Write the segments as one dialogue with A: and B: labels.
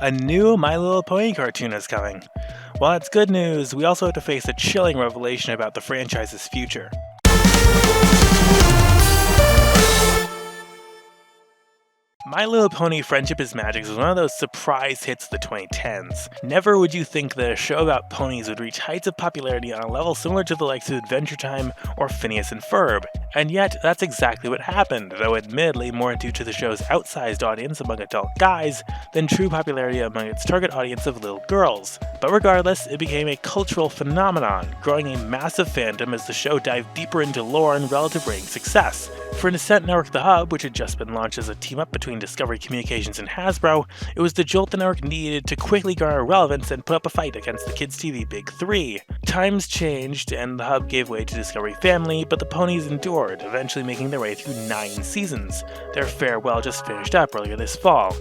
A: A new My Little Pony cartoon is coming. While it's good news, we also have to face a chilling revelation about the franchise's future. My Little Pony Friendship is Magic was one of those surprise hits of the 2010s. Never would you think that a show about ponies would reach heights of popularity on a level similar to the likes of Adventure Time or Phineas and Ferb. And yet, that's exactly what happened, though admittedly more due to the show's outsized audience among adult guys than true popularity among its target audience of little girls. But regardless, it became a cultural phenomenon, growing a massive fandom as the show dived deeper into lore and relative rating success. For Descent Network The Hub, which had just been launched as a team-up between Discovery Communications and Hasbro, it was the jolt the network needed to quickly garner relevance and put up a fight against the Kids TV Big Three. Times changed, and the Hub gave way to Discovery Family, but the ponies endured, eventually making their way through 9 seasons. Their farewell just finished up earlier this fall.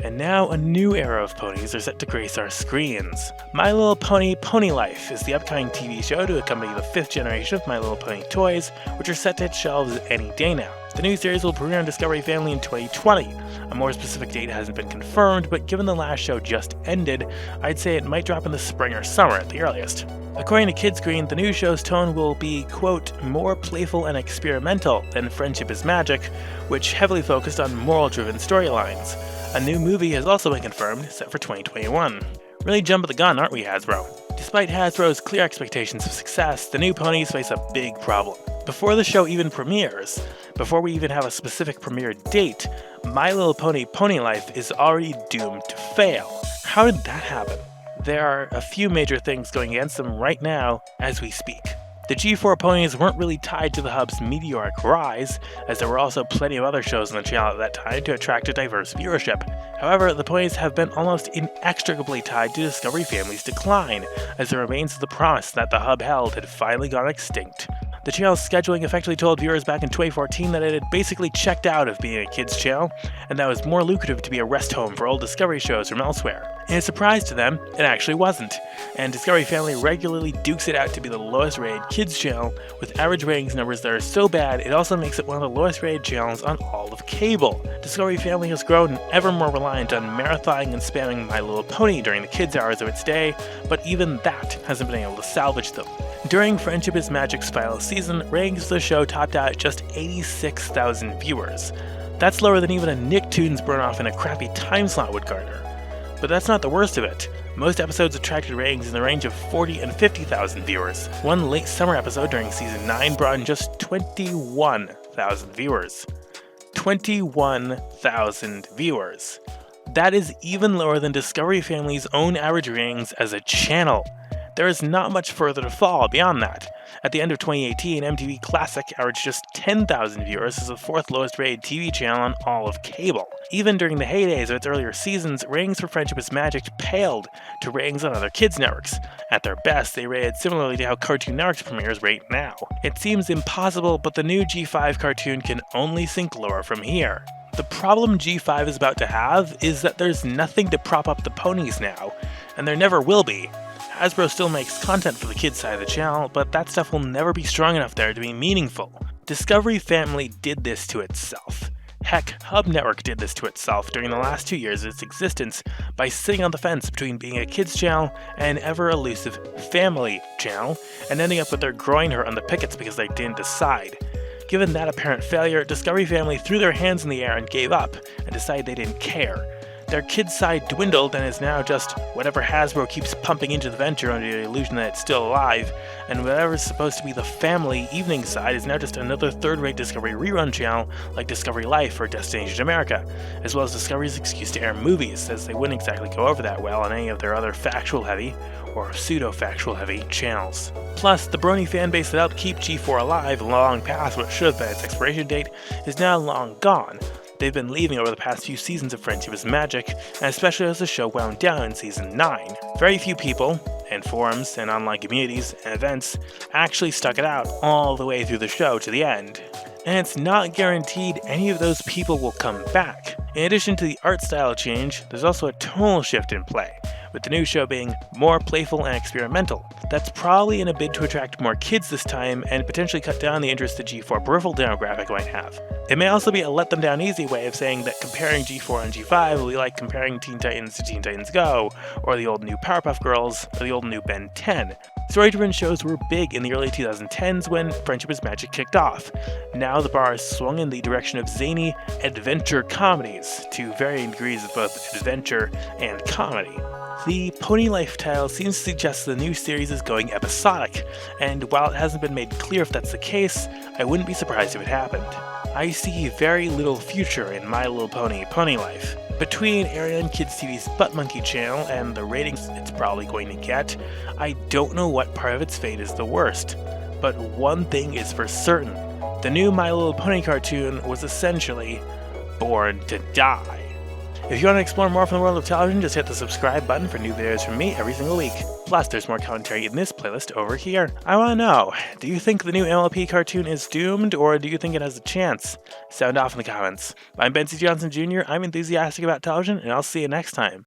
A: And now a new era of ponies are set to grace our screens. My Little Pony Pony Life is the upcoming TV show to accompany the 5th generation of My Little Pony toys, which are set to hit shelves any day now. The new series will premiere on Discovery Family in 2020. A more specific date hasn't been confirmed, but given the last show just ended, I'd say it might drop in the spring or summer at the earliest. According to Kidscreen, the new show's tone will be, quote, more playful and experimental than Friendship is Magic, which heavily focused on moral-driven storylines. A new movie has also been confirmed, set for 2021. Really jumping the gun, aren't we, Hasbro? Despite Hasbro's clear expectations of success, the new ponies face a big problem. Before the show even premieres, before we even have a specific premiere date, My Little Pony Pony Life is already doomed to fail. How did that happen? There are a few major things going against them right now as we speak. The G4 ponies weren't really tied to the Hub's meteoric rise, as there were also plenty of other shows on the channel at that time to attract a diverse viewership. However, the ponies have been almost inextricably tied to Discovery Family's decline, as the remains of the promise that the Hub held had finally gone extinct. The channel's scheduling effectively told viewers back in 2014 that it had basically checked out of being a kids' channel, and that it was more lucrative to be a rest home for old Discovery shows from elsewhere. In a surprise to them, it actually wasn't, and Discovery Family regularly dukes it out to be the lowest rated kids channel, with average ratings numbers that are so bad it also makes it one of the lowest rated channels on all of cable. Discovery Family has grown ever more reliant on marathoning and spamming My Little Pony during the kids' hours of its day, but even that hasn't been able to salvage them. During Friendship is Magic's final season, ratings for the show topped out at just 86,000 viewers. That's lower than even a Nicktoons burn-off in a crappy time slot would garner. But that's not the worst of it. Most episodes attracted ratings in the range of 40 and 50,000 viewers. One late summer episode during season 9 brought in just 21,000 viewers. 21,000 viewers. That is even lower than Discovery Family's own average ratings as a channel. There is not much further to fall beyond that. At the end of 2018, MTV Classic averaged just 10,000 viewers as the 4th lowest rated TV channel on all of cable. Even during the heydays of its earlier seasons, ratings for Friendship is Magic paled to ratings on other kids' networks. At their best, they rated similarly to how Cartoon Network's premieres rate now. It seems impossible, but the new G5 cartoon can only sink lower from here. The problem G5 is about to have is that there's nothing to prop up the ponies now, and there never will be. Hasbro still makes content for the kids side of the channel, but that stuff will never be strong enough there to be meaningful. Discovery Family did this to itself. Heck, Hub Network did this to itself during the last 2 years of its existence by sitting on the fence between being a kids channel and an ever-elusive family channel, and ending up with their groin hurt on the pickets because they didn't decide. Given that apparent failure, Discovery Family threw their hands in the air and gave up, and decided they didn't care. Their kids' side dwindled and is now just whatever Hasbro keeps pumping into the venture under the illusion that it's still alive, and whatever's supposed to be the family evening side is now just another third-rate Discovery rerun channel like Discovery Life or Destination America, as well as Discovery's excuse to air movies, as they wouldn't exactly go over that well on any of their other factual-heavy or pseudo-factual-heavy channels. Plus, the brony fanbase that helped keep G4 alive long past what should have been its expiration date is now long gone. They've been leaving over the past few seasons of Friendship is Magic, and especially as the show wound down in season 9. Very few people, and forums, and online communities, and events, actually stuck it out all the way through the show to the end. And it's not guaranteed any of those people will come back. In addition to the art style change, there's also a tonal shift in play, with the new show being more playful and experimental. That's probably in a bid to attract more kids this time and potentially cut down the interest the G4 peripheral demographic might have. It may also be a let them down easy way of saying that comparing G4 and G5 will be like comparing Teen Titans to Teen Titans Go, or the old new Powerpuff Girls, or the old new Ben 10. Story-driven shows were big in the early 2010s when Friendship is Magic kicked off. Now the bar has swung in the direction of zany adventure comedies, to varying degrees of both adventure and comedy. The Pony Life title seems to suggest the new series is going episodic, and while it hasn't been made clear if that's the case, I wouldn't be surprised if it happened. I see very little future in My Little Pony Pony Life. Between Ariane Kids TV's Butt Monkey channel and the ratings it's probably going to get, I don't know what part of its fate is the worst. But one thing is for certain, the new My Little Pony cartoon was essentially born to die. If you want to explore more from the world of television, just hit the subscribe button for new videos from me every single week. Plus, there's more commentary in this playlist over here. I want to know, do you think the new MLP cartoon is doomed, or do you think it has a chance? Sound off in the comments. I'm Benzie Johnson Jr., I'm enthusiastic about television, and I'll see you next time.